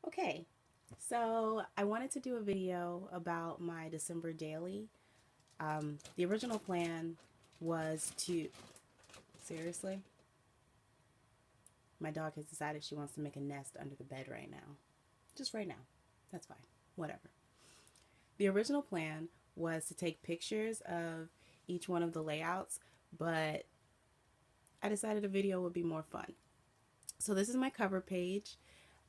Okay, so I wanted to do a video about my December daily. The original plan was to, seriously, my dog has decided she wants to make a nest under the bed right now. Just right now. That's fine. Whatever. The original plan was to take pictures of each one of the layouts, but I decided a video would be more fun. So this is my cover page.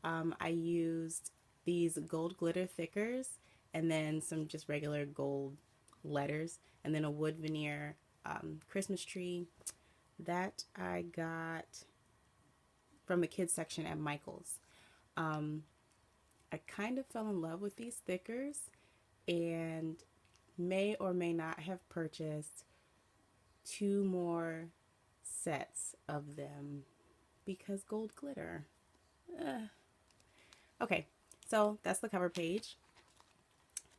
I used these gold glitter thickers and then some just regular gold letters and then a wood veneer Christmas tree that I got from the kids section at Michael's. Um, I kind of fell in love with these thickers and may or may not have purchased two more sets of them because gold glitter. Ugh. Okay, so that's the cover page.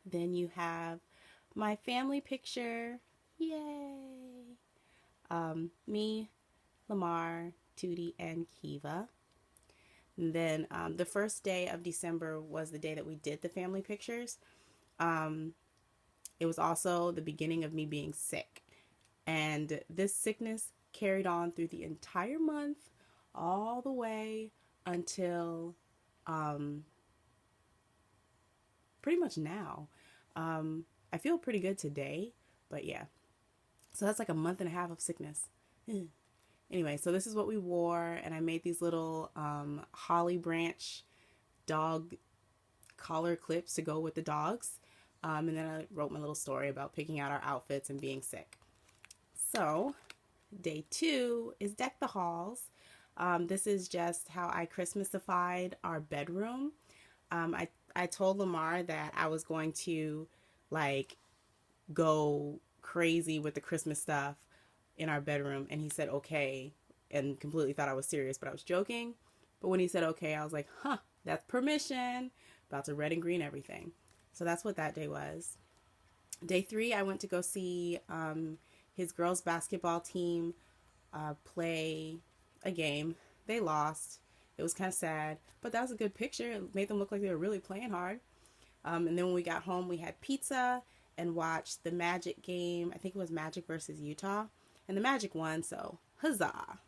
Then you have my family picture. Yay! Me, Lamar, Tootie, and Kiva. And then the first day of December was the day that we did the family pictures. Um, it was also the beginning of me being sick. And this sickness carried on through the entire month, all the way until um, pretty much now. I feel pretty good today, but yeah. So that's like a month and a half of sickness. Anyway, so this is what we wore, and I made these little holly branch dog collar clips to go with the dogs. And then I wrote my little story about picking out our outfits and being sick. So, day 2 is Deck the Halls. This is just how I Christmasified our bedroom. I told Lamar that I was going to like go crazy with the Christmas stuff in our bedroom, and he said okay, and completely thought I was serious, but I was joking. But when he said okay, I was like, huh, that's permission. About to red and green everything. So that's what that day was. Day 3, I went to go see his girls basketball team play a game. They lost. It was kind of sad, but that was a good picture. It made them look like they were really playing hard. And then when we got home, we had pizza and watched the Magic game. I think it was Magic versus Utah. And the Magic won, so huzzah.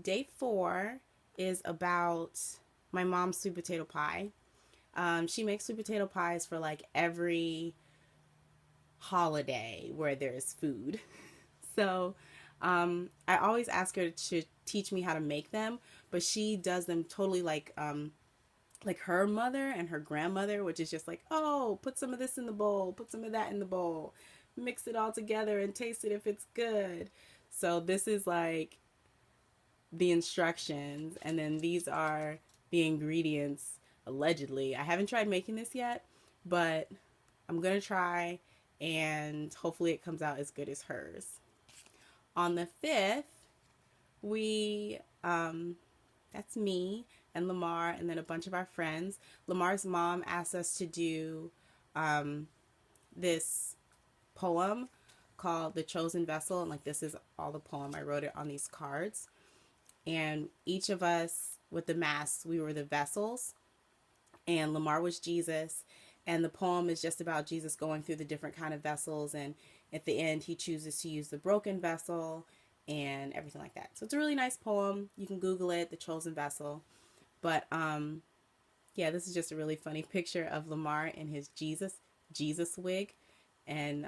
Day 4 is about my mom's sweet potato pie. She makes sweet potato pies for like every holiday where there's food. So I always ask her to teach me how to make them, but she does them totally like her mother and her grandmother, which is just like, oh, put some of this in the bowl, put some of that in the bowl, mix it all together and taste it if it's good. So this is like the instructions, and then these are the ingredients allegedly. I haven't tried making this yet, but I'm gonna try, and hopefully it comes out as good as hers. On the 5th, we that's me and Lamar and then a bunch of our friends. Lamar's mom asked us to do this poem called The Chosen Vessel, and like this is all the poem. I wrote it on these cards, and each of us with the masks, we were the vessels, and Lamar was Jesus, and the poem is just about Jesus going through the different kind of vessels, and at the end he chooses to use the broken vessel and everything like that. So it's a really nice poem. You can Google it, The Chosen Vessel. But yeah, this is just a really funny picture of Lamar in his Jesus wig, and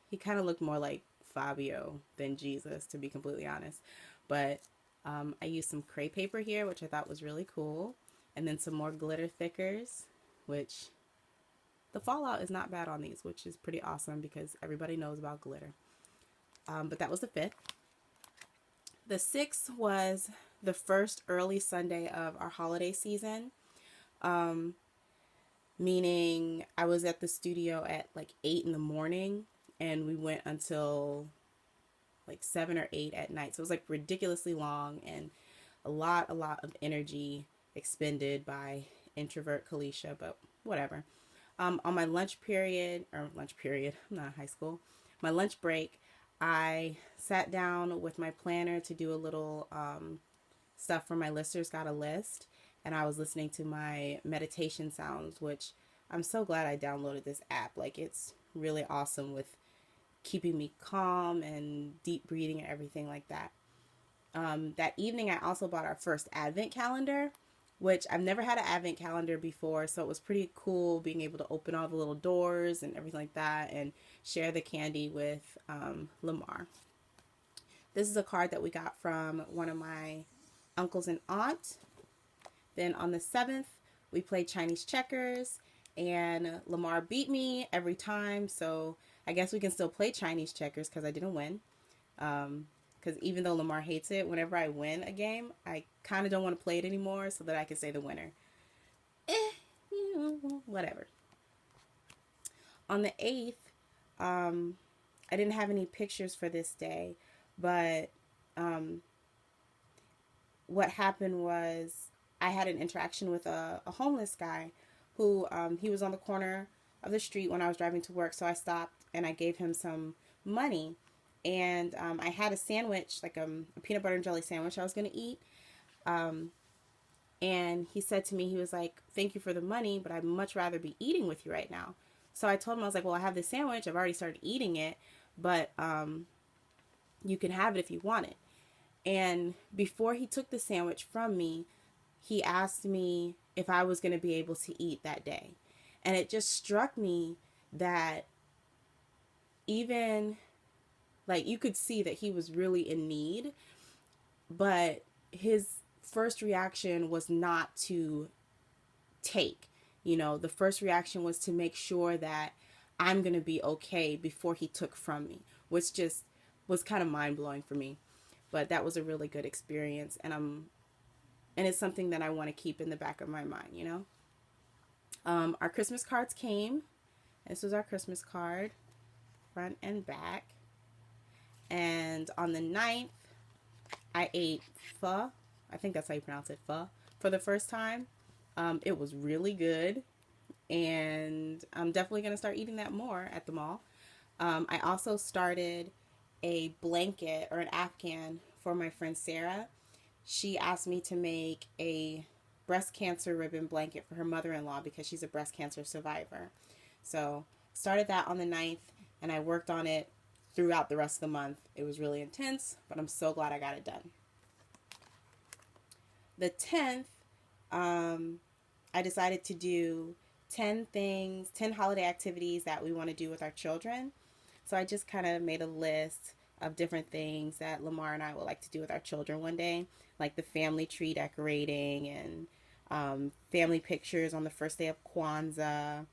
he kind of looked more like Fabio than Jesus, to be completely honest. But I used some crepe paper here, which I thought was really cool, and then some more glitter thickers, which the fallout is not bad on these, which is pretty awesome because everybody knows about glitter. But that was the 5th. The 6th was the first early Sunday of our holiday season, meaning I was at the studio at like 8 in the morning, and we went until like 7 or 8 at night. So it was like ridiculously long, and a lot of energy expended by introvert Kalisha, but whatever. On my lunch period, I'm not in high school, my lunch break, I sat down with my planner to do a little stuff for my listers got a list, and I was listening to my meditation sounds, which I'm so glad I downloaded this app. Like, it's really awesome with keeping me calm and deep breathing and everything like that. That evening, I also bought our first advent calendar, which I've never had an advent calendar before, so it was pretty cool being able to open all the little doors and everything like that and share the candy with Lamar. This is a card that we got from one of my uncles and aunt. Then on the 7th, we played Chinese checkers, and Lamar beat me every time, so I guess we can still play Chinese checkers because I didn't win. Because even though Lamar hates it, whenever I win a game, I kind of don't want to play it anymore so that I can say the winner. Whatever. On the 8th, I didn't have any pictures for this day, but what happened was I had an interaction with a homeless guy who he was on the corner of the street when I was driving to work, so I stopped and I gave him some money. And I had a sandwich, like a peanut butter and jelly sandwich I was going to eat. And he said to me, he was like, thank you for the money, but I'd much rather be eating with you right now. So I told him, I was like, well, I have this sandwich. I've already started eating it, but you can have it if you want it. And before he took the sandwich from me, he asked me if I was going to be able to eat that day. And it just struck me that even, like, you could see that he was really in need, but his first reaction was not to take. You know, the first reaction was to make sure that I'm going to be okay before he took from me, which just was kind of mind-blowing for me. But that was a really good experience, and it's something that I want to keep in the back of my mind, you know. Our Christmas cards came. This was our Christmas card, front and back. And on the 9th, I ate pho. I think that's how you pronounce it, pho, for the first time. It was really good, and I'm definitely going to start eating that more at the mall. I also started a blanket or an Afghan for my friend Sarah. She asked me to make a breast cancer ribbon blanket for her mother-in-law because she's a breast cancer survivor. So started that on the 9th, and I worked on it throughout the rest of the month. It was really intense, but I'm so glad I got it done. The 10th, I decided to do 10 holiday activities that we want to do with our children. So I just kind of made a list of different things that Lamar and I would like to do with our children one day, like the family tree decorating and family pictures on the first day of Kwanzaa,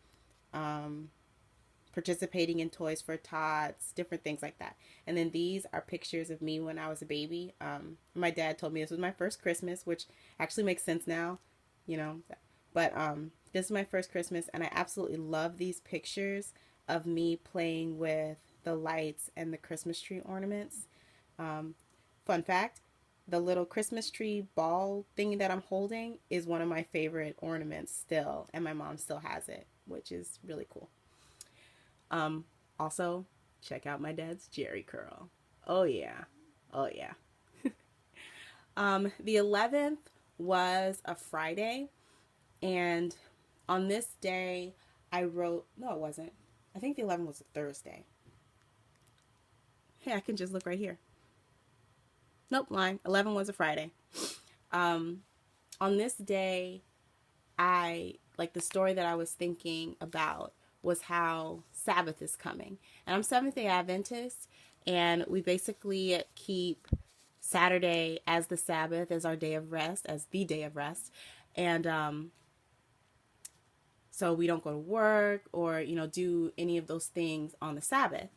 participating in Toys for Tots, different things like that. And then these are pictures of me when I was a baby. My dad told me this was my first Christmas, which actually makes sense now, you know. But this is my first Christmas, and I absolutely love these pictures of me playing with the lights and the Christmas tree ornaments. Fun fact, the little Christmas tree ball thing that I'm holding is one of my favorite ornaments still, and my mom still has it, which is really cool. Also, check out my dad's Jerry curl. Oh yeah. Oh yeah. The 11th was a Friday, and on this day I wrote, no it wasn't. I think the 11th was a Thursday. Hey, I can just look right here. Nope, lying. 11 was a Friday. On this day, the story that I was thinking about was how Sabbath is coming. And I'm Seventh-day Adventist, and we basically keep Saturday as the Sabbath, as our day of rest, as the day of rest. And so we don't go to work or, do any of those things on the Sabbath.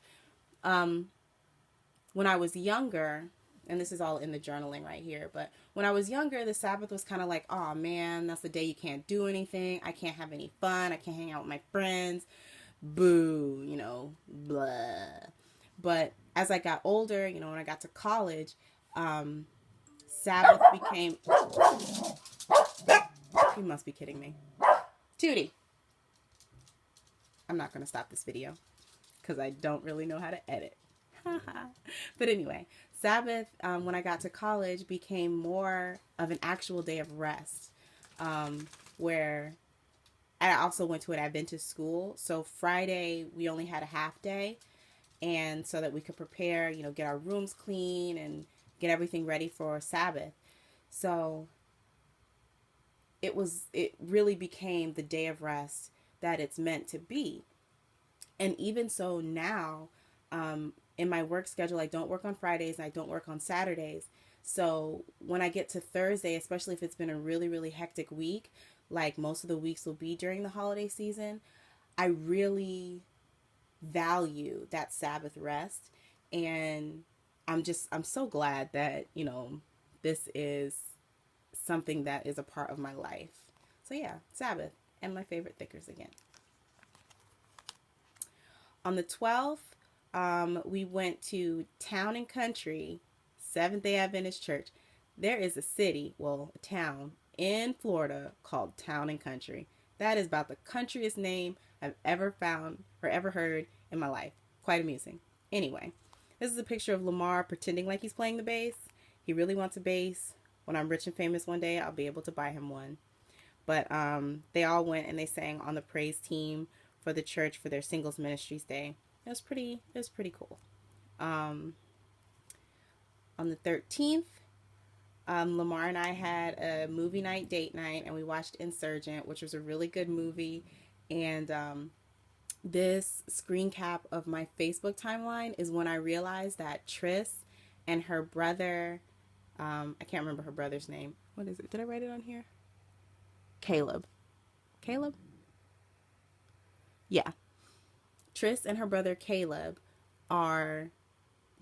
When I was younger, and this is all in the journaling right here, but when I was younger, the Sabbath was kind of like, oh man, that's the day you can't do anything. I can't have any fun. I can't hang out with my friends. Boo, blah. But as I got older, when I got to college, Sabbath became... You must be kidding me. Tootie. I'm not going to stop this video because I don't really know how to edit. But anyway, Sabbath, when I got to college, became more of an actual day of rest. where I also went to an Adventist school. So Friday, we only had a half day. And so that we could prepare, get our rooms clean and get everything ready for Sabbath. So it really became the day of rest that it's meant to be. And even so now, in my work schedule, I don't work on Fridays and I don't work on Saturdays. So when I get to Thursday, especially if it's been a really, really hectic week, like most of the weeks will be during the holiday season, I really value that Sabbath rest. And I'm so glad that, this is something that is a part of my life. So yeah, Sabbath and my favorite thickers again. On the 12th, we went to Town and Country Seventh-day Adventist Church. There is a city, well, a town in Florida called Town and Country. That is about the countryest name I've ever found or ever heard in my life. Quite amusing. Anyway, this is a picture of Lamar pretending like he's playing the bass. He really wants a bass. When I'm rich and famous one day, I'll be able to buy him one. But they all went and they sang on the praise team for the church for their Singles Ministries Day. It was pretty cool. On the 13th, Lamar and I had a movie night, date night, and we watched Insurgent, which was a really good movie. And this screen cap of my Facebook timeline is when I realized that Tris and her brother, I can't remember her brother's name. What is it? Did I write it on here? Caleb. Yeah. Tris and her brother Caleb are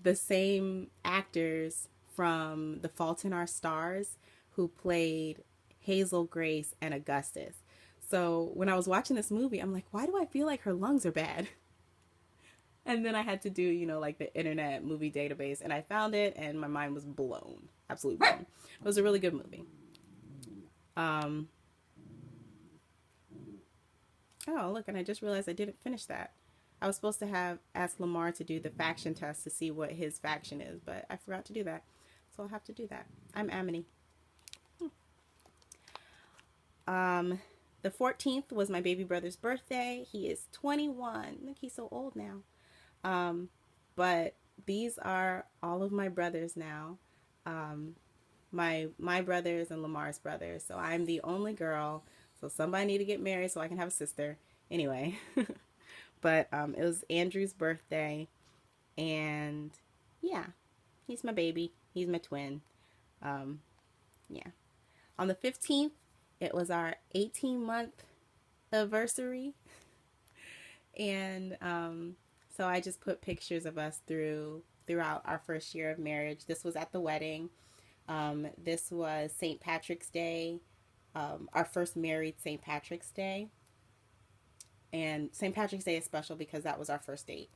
the same actors from The Fault in Our Stars who played Hazel, Grace, and Augustus. So when I was watching this movie, I'm like, why do I feel like her lungs are bad? And then I had to do, like the internet movie database, and I found it, and my mind was blown. Absolutely blown. It was a really good movie. Oh, look, and I just realized I didn't finish that. I was supposed to have asked Lamar to do the faction test to see what his faction is, but I forgot to do that. So I'll have to do that. I'm Amity. The 14th was my baby brother's birthday. He is 21. Look, he's so old now. But these are all of my brothers now. My brothers and Lamar's brothers. So I'm the only girl. So somebody need to get married so I can have a sister. Anyway. But it was Andrew's birthday. And yeah, he's my baby. He's my twin. Yeah. On the 15th, it was our 18-month anniversary. And so I just put pictures of us throughout our first year of marriage. This was at the wedding. This was St. Patrick's Day, our first married St. Patrick's Day. And St. Patrick's Day is special because that was our first date.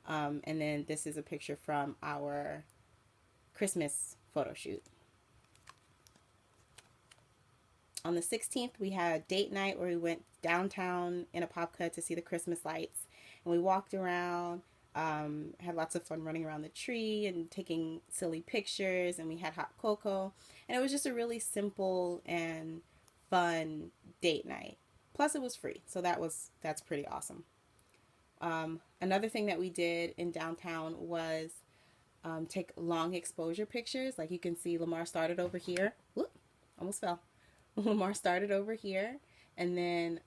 And then this is a picture from our Christmas photo shoot. On the 16th, we had date night where we went downtown in Apopka to see the Christmas lights. And we walked around, had lots of fun running around the tree and taking silly pictures. And we had hot cocoa. And it was just a really simple and fun date night. Plus, it was free. So that's pretty awesome. Another thing that we did in downtown was take long exposure pictures. Like you can see Lamar started over here. Whoop, almost fell. Lamar started over here, and then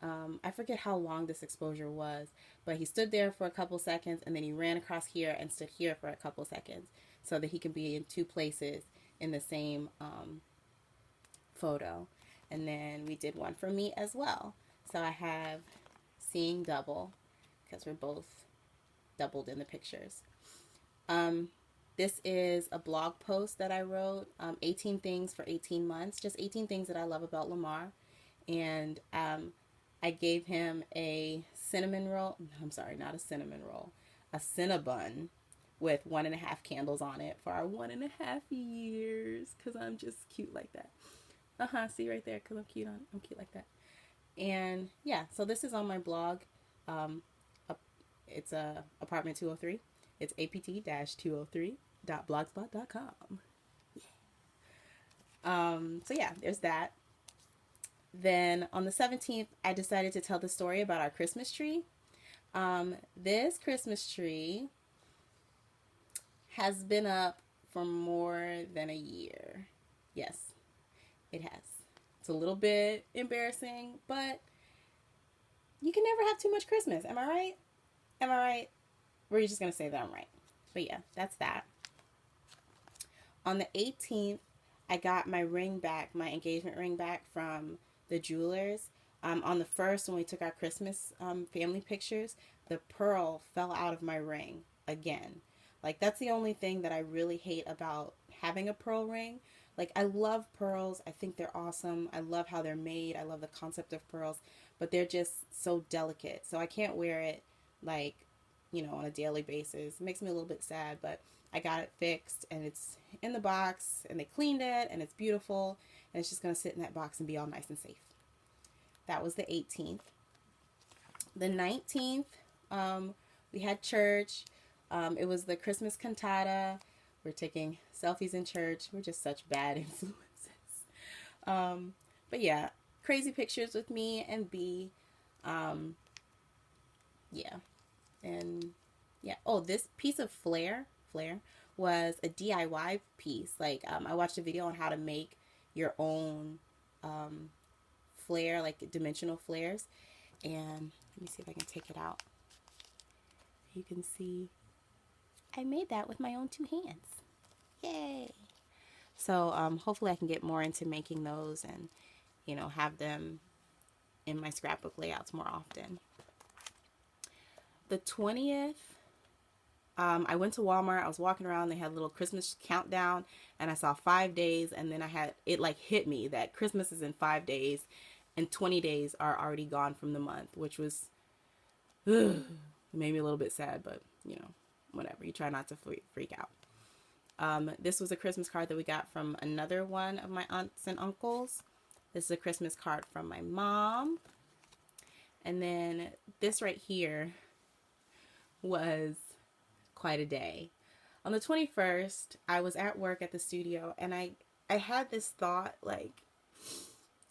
I forget how long this exposure was, but he stood there for a couple seconds, and then he ran across here and stood here for a couple seconds so that he can be in two places in the same photo. And then we did one for me as well. So I have seeing double because we're both doubled in the pictures. This is a blog post that I wrote, 18 things for 18 months, just 18 things that I love about Lamar. And I gave him a cinnamon roll. I'm sorry, not a cinnamon roll, a Cinnabon with 1.5 candles on it for our 1.5 years because I'm just cute like that. See right there because I'm cute like that. And yeah, so this is on my blog. It's apartment 203. It's apt-203.blogspot.com. Yeah. So yeah, there's that. Then on the 17th, I decided to tell the story about our Christmas tree. This Christmas tree has been up for more than a year. Yes, it has. It's a little bit embarrassing, but you can never have too much Christmas. Am I right? Am I right? We're just going to say that I'm right. But yeah, that's that. On the 18th, I got my ring back, my engagement ring back from the jewelers. On the first, when we took our Christmas family pictures, the pearl fell out of my ring again. Like, that's the only thing that I really hate about having a pearl ring. Like, I love pearls. I think they're awesome. I love how they're made. I love the concept of pearls, but they're just so delicate. So I can't wear it, like, on a daily basis. It makes me a little bit sad, but I got it fixed and it's in the box and they cleaned it and it's beautiful and it's just going to sit in that box and be all nice and safe. That was the 18th. The 19th, we had church. It was the Christmas cantata. We're taking selfies in church. We're just such bad influences. But yeah, crazy pictures with me and B. Yeah. And yeah. Oh, this piece of flair was a DIY piece. Like, I watched a video on how to make your own flare, like dimensional flares. And let me see if I can take it out. You can see I made that with my own two hands. Yay! So hopefully I can get more into making those and, have them in my scrapbook layouts more often. The 20th, I went to Walmart. I was walking around. They had a little Christmas countdown, and I saw 5 days, and then it like hit me that Christmas is in 5 days, and 20 days are already gone from the month, which was, it made me a little bit sad, but, whatever. You try not to freak out. This was a Christmas card that we got from another one of my aunts and uncles. This is a Christmas card from my mom. And then this right here was quite a day. On the 21st, I was at work at the studio and I had this thought, like,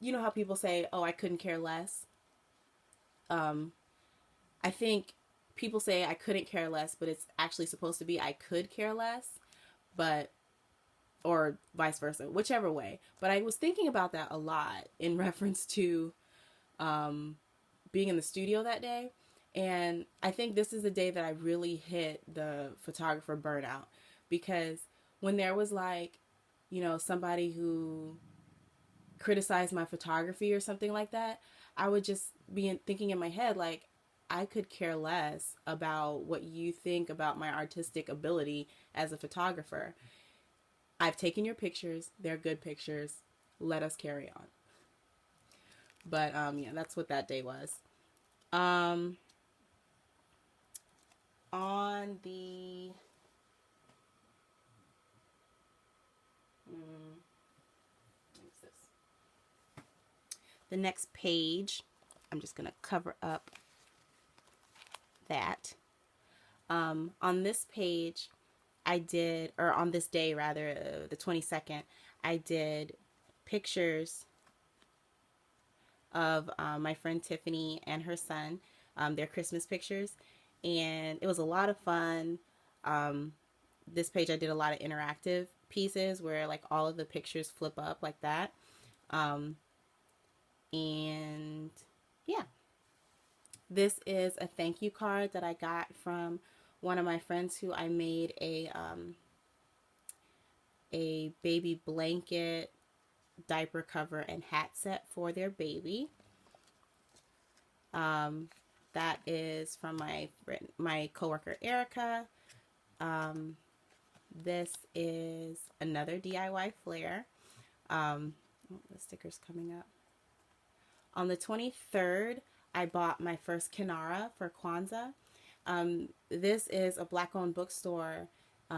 you know how people say, oh, I couldn't care less? I think people say I couldn't care less, but it's actually supposed to be I could care less, or vice versa, whichever way. But I was thinking about that a lot in reference to being in the studio that day. And I think this is the day that I really hit the photographer burnout, because when there was like, somebody who criticized my photography or something like that, I would just be thinking in my head, like, I could care less about what you think about my artistic ability as a photographer. I've taken your pictures. They're good pictures. Let us carry on. But, yeah, that's what that day was. On the the next page, I'm just going to cover up that. On this page, on this day rather, the 22nd, I did pictures of my friend Tiffany and her son, their Christmas pictures, and it was a lot of fun. This page I did a lot of interactive pieces where like all of the pictures flip up like that. And yeah, this is a thank you card that I got from one of my friends who I made a baby blanket, diaper cover, and hat set for their baby. That is from my coworker Erica. This is another DIY flare. The sticker's coming up. On the 23rd, I bought my first Kinara for Kwanzaa. This is a Black-owned bookstore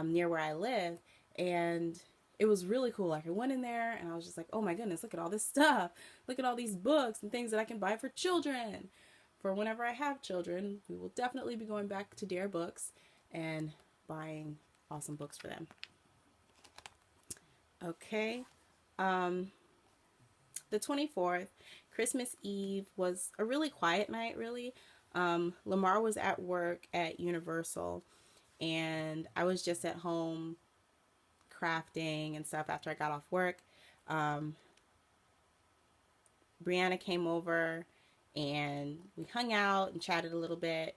near where I live, and it was really cool. Like, I went in there, and I was just like, oh my goodness, look at all this stuff. Look at all these books and things that I can buy for children. For whenever I have children, we will definitely be going back to Dare Books and buying awesome books for them. Okay. the 24th, Christmas Eve, was a really quiet night, really. Lamar was at work at Universal, and I was just at home crafting and stuff after I got off work. Um, Brianna came over and we hung out and chatted a little bit.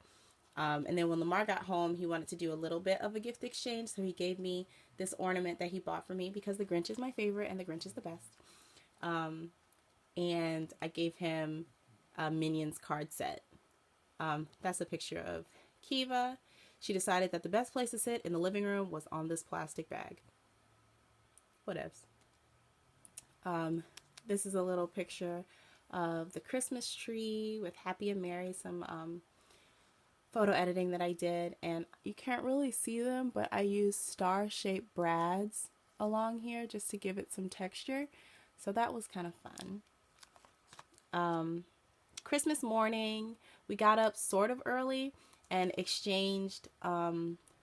And then when Lamar got home, he wanted to do a little bit of a gift exchange. So he gave me this ornament that he bought for me because the Grinch is my favorite and the Grinch is the best. And I gave him a Minions card set. That's a picture of Kiva. She decided that the best place to sit in the living room was on this plastic bag. Whatevs. This is a little picture of the Christmas tree with Happy and Merry, some photo editing that I did, and you can't really see them, but I used star-shaped brads along here just to give it some texture, so that was kind of fun. Christmas morning, we got up sort of early and exchanged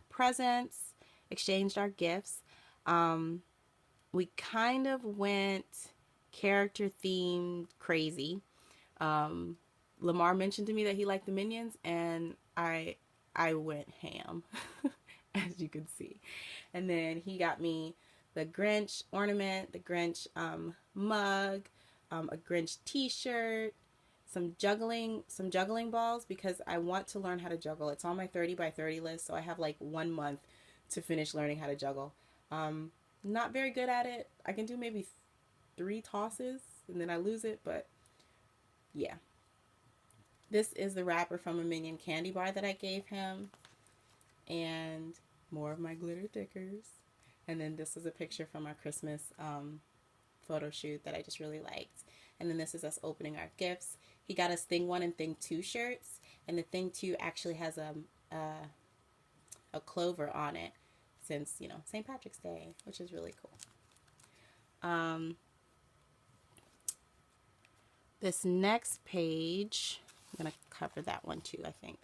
presents, exchanged our gifts. We kind of went character themed crazy. Lamar mentioned to me that he liked the Minions, and I went ham, as you can see. And then he got me the Grinch ornament, the Grinch mug, a Grinch t-shirt, some juggling balls, because I want to learn how to juggle. It's on my 30 by 30 list, so I have like 1 month to finish learning how to juggle. Not very good at it. I can do maybe 3 tosses and then I lose it, but yeah. This is the wrapper from a Minion candy bar that I gave him, and more of my glitter stickers. And then this is a picture from our Christmas photo shoot that I just really liked. And then this is us opening our gifts. He got us Thing 1 and Thing 2 shirts, and the Thing 2 actually has a clover on it, since, you know, St. Patrick's Day, which is really cool. This next page, I'm going to cover that one too, I think.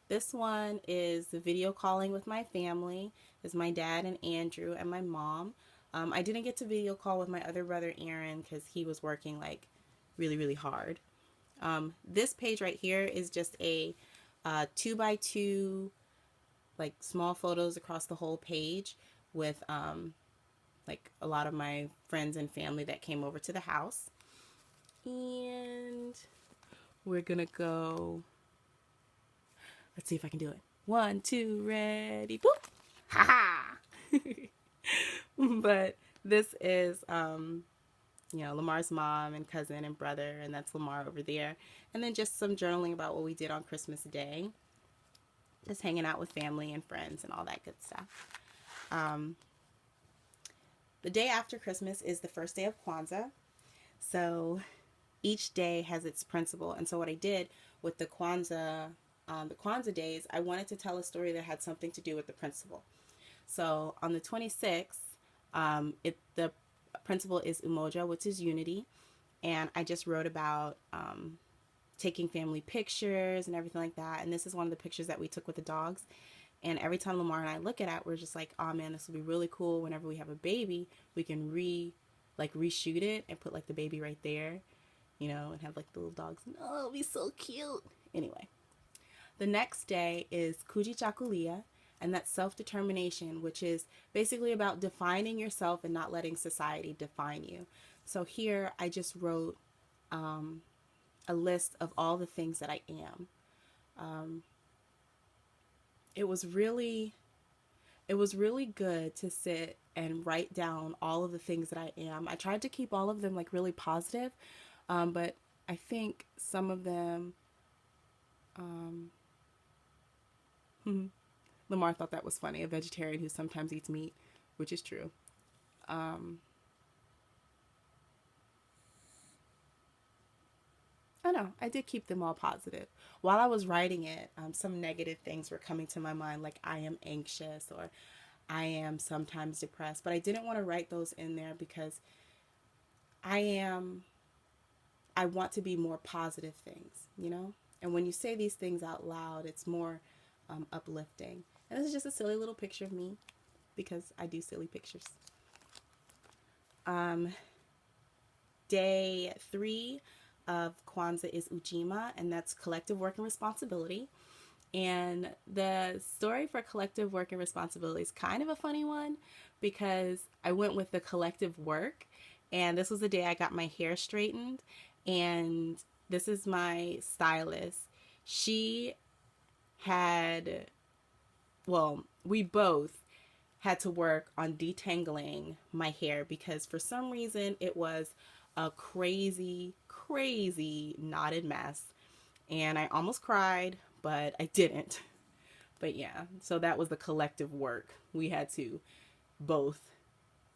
This one is the video calling with my family. It's my dad and Andrew and my mom. I didn't get to video call with my other brother, Aaron, because he was working like really, really hard. This page right here is just a 2x2, like small photos across the whole page with like a lot of my friends and family that came over to the house. And we're gonna go, let's see if I can do it. 1, 2, ready, boop! Ha ha! But this is, you know, Lamar's mom and cousin and brother, and that's Lamar over there. And then just some journaling about what we did on Christmas Day. Just hanging out with family and friends and all that good stuff. The day after Christmas is the first day of Kwanzaa. So each day has its principle. And so what I did with the Kwanzaa days, I wanted to tell a story that had something to do with the principle. So on the 26th, the principle is Umoja, which is unity. And I just wrote about taking family pictures and everything like that. And this is one of the pictures that we took with the dogs. And every time Lamar and I look at it, we're just like, oh man, this will be really cool. Whenever we have a baby, we can reshoot it and put like the baby right there, you know, and have like the little dogs. And, oh, it'll be so cute. Anyway, the next day is Kujichagulia, and that's self-determination, which is basically about defining yourself and not letting society define you. So here I just wrote a list of all the things that I am. It was really good to sit and write down all of the things that I am. I tried to keep all of them like really positive, but I think some of them, Lamar thought that was funny, a vegetarian who sometimes eats meat, which is true. I know, I did keep them all positive. While I was writing it, some negative things were coming to my mind, like I am anxious or I am sometimes depressed, but I didn't want to write those in there because I want to be more positive things, you know? And when you say these things out loud, it's more uplifting. And this is just a silly little picture of me because I do silly pictures. day 3 of Kwanzaa is Ujima, and that's collective work and responsibility. And the story for collective work and responsibility is kind of a funny one because I went with the collective work, and this was the day I got my hair straightened. And this is my stylist. She had, well, we both had to work on detangling my hair because for some reason it was a crazy, crazy knotted mess. And I almost cried, but I didn't. But yeah, so that was the collective work. We had to both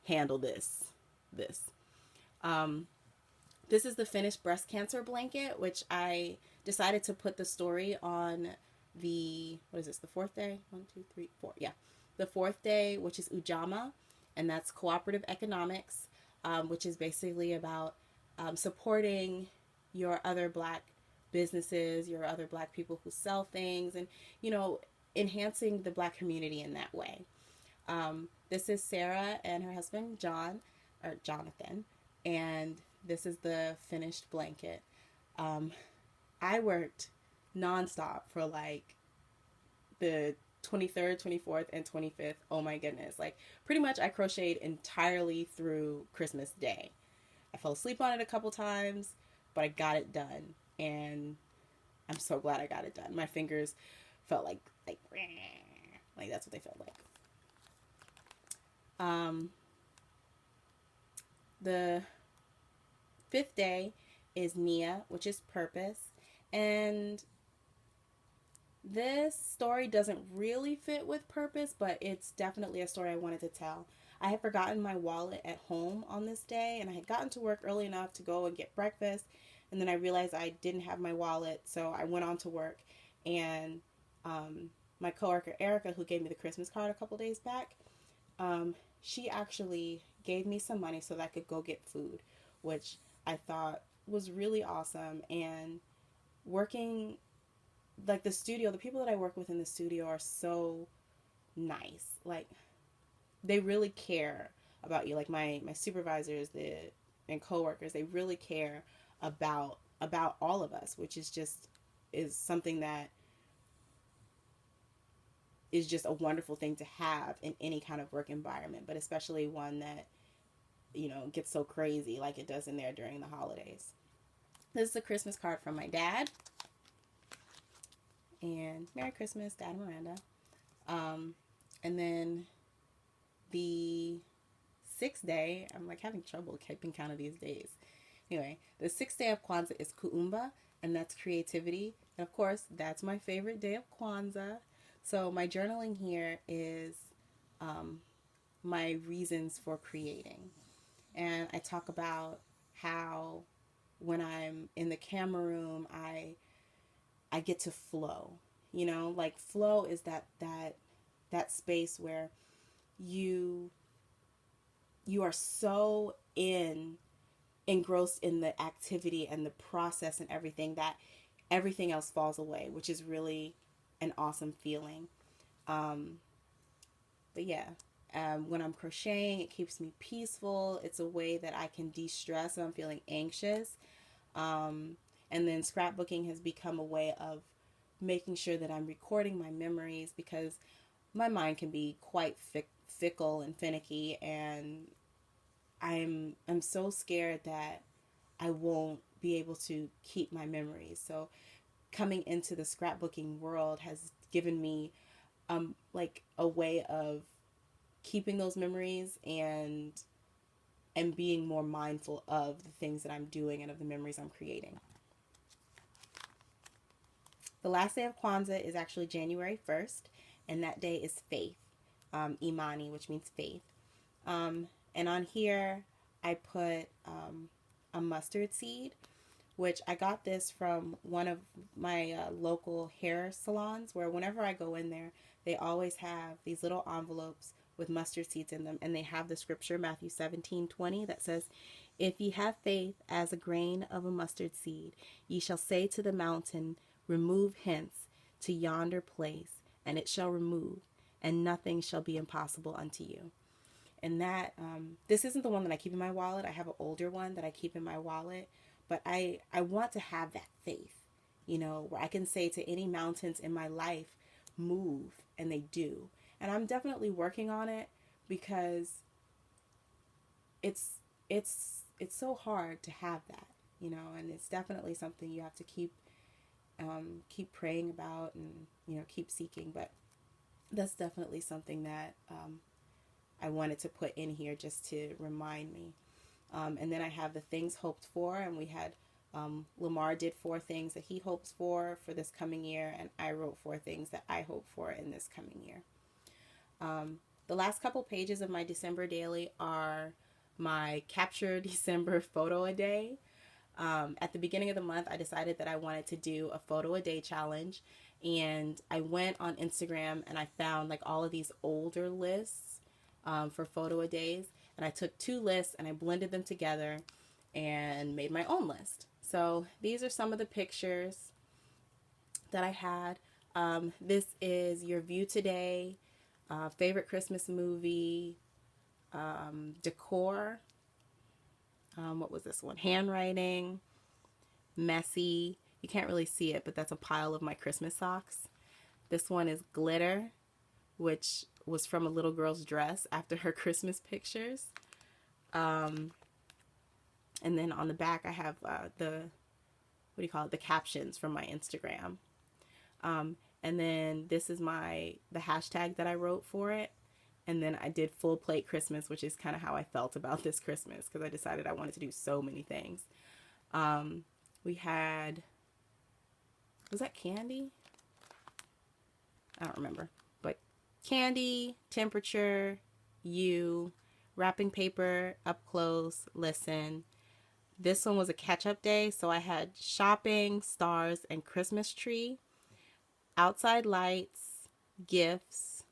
handle this. Um, this is the finished breast cancer blanket, which I decided to put the story on the, what is this, the 4th day? 1, 2, 3, 4. Yeah. The 4th day, which is Ujamaa, and that's cooperative economics, which is basically about supporting your other Black businesses, your other Black people who sell things, and, you know, enhancing the Black community in that way. This is Sarah and her husband, Jonathan, and this is the finished blanket. I worked nonstop for like the 23rd, 24th, and 25th. Oh my goodness. Like pretty much I crocheted entirely through Christmas Day. I fell asleep on it a couple times, but I got it done. And I'm so glad I got it done. My fingers felt like that's what they felt like. The 5th day is Nia, which is purpose. And this story doesn't really fit with purpose, but it's definitely a story I wanted to tell. I had forgotten my wallet at home on this day, and I had gotten to work early enough to go and get breakfast, and then I realized I didn't have my wallet, so I went on to work, and my coworker Erica, who gave me the Christmas card a couple days back, she actually gave me some money so that I could go get food, which I thought was really awesome. And working, like the studio, the people that I work with in the studio are so nice. Like they really care about you. Like my supervisors and coworkers, they really care about all of us, which is something that is just a wonderful thing to have in any kind of work environment, but especially one that, you know, gets so crazy like it does in there during the holidays. This is a Christmas card from my dad. And Merry Christmas, Dad and Miranda. And then the 6th day, I'm like having trouble keeping count of these days. Anyway, the 6th day of Kwanzaa is Kuumba, and that's creativity. And of course, that's my favorite day of Kwanzaa. So my journaling here is my reasons for creating. And I talk about how when I'm in the camera room, I get to flow. You know, like flow is that space where you are so engrossed in the activity and the process and everything that everything else falls away, which is really an awesome feeling. But yeah, when I'm crocheting, it keeps me peaceful. It's a way that I can de-stress if I'm feeling anxious. And then scrapbooking has become a way of making sure that I'm recording my memories, because my mind can be quite fickle and finicky, and I'm so scared that I won't be able to keep my memories. So coming into the scrapbooking world has given me like a way of keeping those memories and being more mindful of the things that I'm doing and of the memories I'm creating. The last day of Kwanzaa is actually January 1st, and that day is faith, Imani, which means faith. And on here, I put a mustard seed, which I got this from one of my local hair salons, where whenever I go in there, they always have these little envelopes with mustard seeds in them, and they have the scripture, Matthew 17:20, that says, "If ye have faith as a grain of a mustard seed, ye shall say to the mountain, remove hence to yonder place, and it shall remove, and nothing shall be impossible unto you." And that, this isn't the one that I keep in my wallet. I have an older one that I keep in my wallet, but I want to have that faith, you know, where I can say to any mountains in my life, move, and they do. And I'm definitely working on it, because it's so hard to have that, you know, and it's definitely something you have to keep praying about, and, you know, keep seeking. But that's definitely something that I wanted to put in here just to remind me. And then I have the things hoped for, and we had Lamar did 4 things that he hopes for this coming year, and I wrote 4 things that I hope for in this coming year. The last couple pages of my December daily are my Capture December photo a day. At the beginning of the month, I decided that I wanted to do a photo a day challenge, and I went on Instagram and I found like all of these older lists for photo a days, and I took 2 lists and I blended them together and made my own list. So these are some of the pictures that I had. This is your view today, favorite Christmas movie, decor. What was this one? Handwriting, messy. You can't really see it, but that's a pile of my Christmas socks. This one is glitter, which was from a little girl's dress after her Christmas pictures. And then on the back, I have the captions from my Instagram. And then this is the hashtag that I wrote for it. And then I did full plate Christmas, which is kind of how I felt about this Christmas, because I decided I wanted to do so many things. We had, was that candy? I don't remember. But candy, temperature, you, wrapping paper, up close, listen. This one was a catch-up day, so I had shopping, stars, and Christmas tree, outside lights, gifts,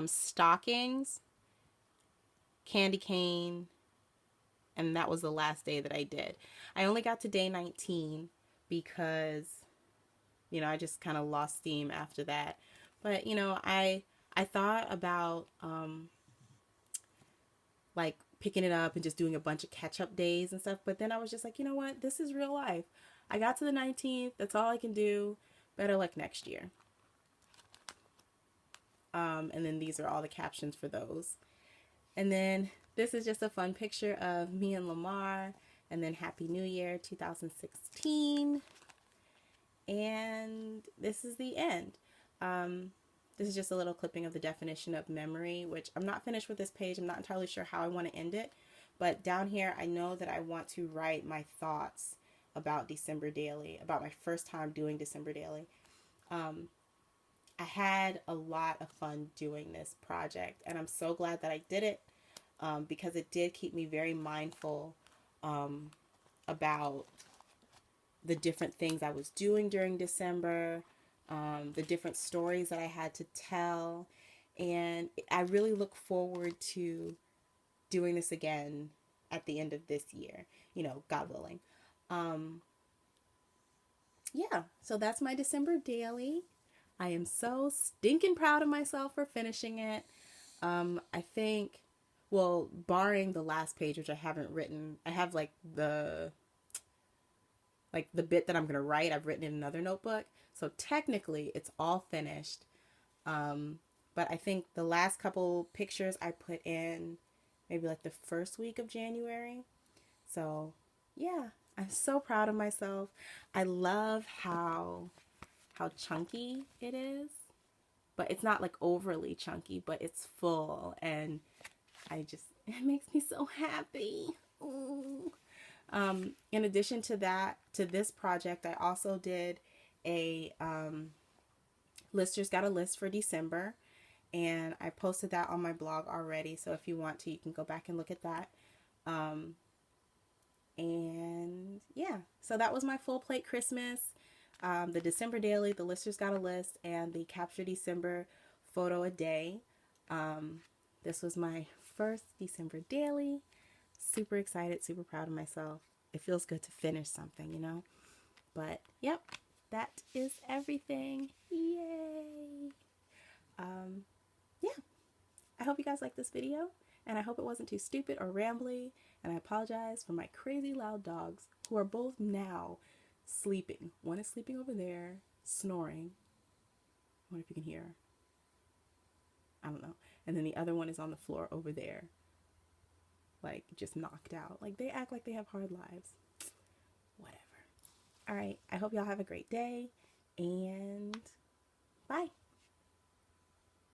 stockings, candy cane, and that was the last day that I did. I only got to day 19 because, you know, I just kind of lost steam after that. But, you know, I thought about like picking it up and just doing a bunch of catch-up days and stuff, but then I was just like, you know what, this is real life. I got to the 19th, that's all I can do. Better luck next year. And then these are all the captions for those. And then this is just a fun picture of me and Lamar, and then Happy New Year 2016. And this is the end. This is just a little clipping of the definition of memory, which I'm not finished with this page. I'm not entirely sure how I want to end it. But down here, I know that I want to write my thoughts about December Daily, about my first time doing December Daily. I had a lot of fun doing this project, and I'm so glad that I did it, because it did keep me very mindful about the different things I was doing during December, the different stories that I had to tell, and I really look forward to doing this again at the end of this year, you know, God willing. Yeah, so that's my December daily. I am so stinking proud of myself for finishing it. I think, well, barring the last page, which I haven't written, I have like the bit that I'm going to write, I've written in another notebook. So technically it's all finished. But I think the last couple pictures I put in maybe like the first week of January. So yeah, I'm so proud of myself. I love how chunky it is, but it's not like overly chunky, but it's full, and it makes me so happy. Ooh. In addition to that, to this project, I also did a Listers Got a List for December, and I posted that on my blog already, so if you want to, you can go back and look at that. And yeah, so that was my full plate Christmas. The December daily, the Listers Got a List, and the Capture December photo a day. This was my first December daily. Super excited, super proud of myself. It feels good to finish something, you know? But yep, that is everything. Yay! Yeah, I hope you guys like this video, And I hope it wasn't too stupid or rambly. And I apologize for my crazy loud dogs who are both now sleeping. One is sleeping over there, snoring. I wonder if you can hear. I don't know. And then the other one is on the floor over there, like just knocked out. Like they act like they have hard lives. Whatever. All right. I hope y'all have a great day and bye.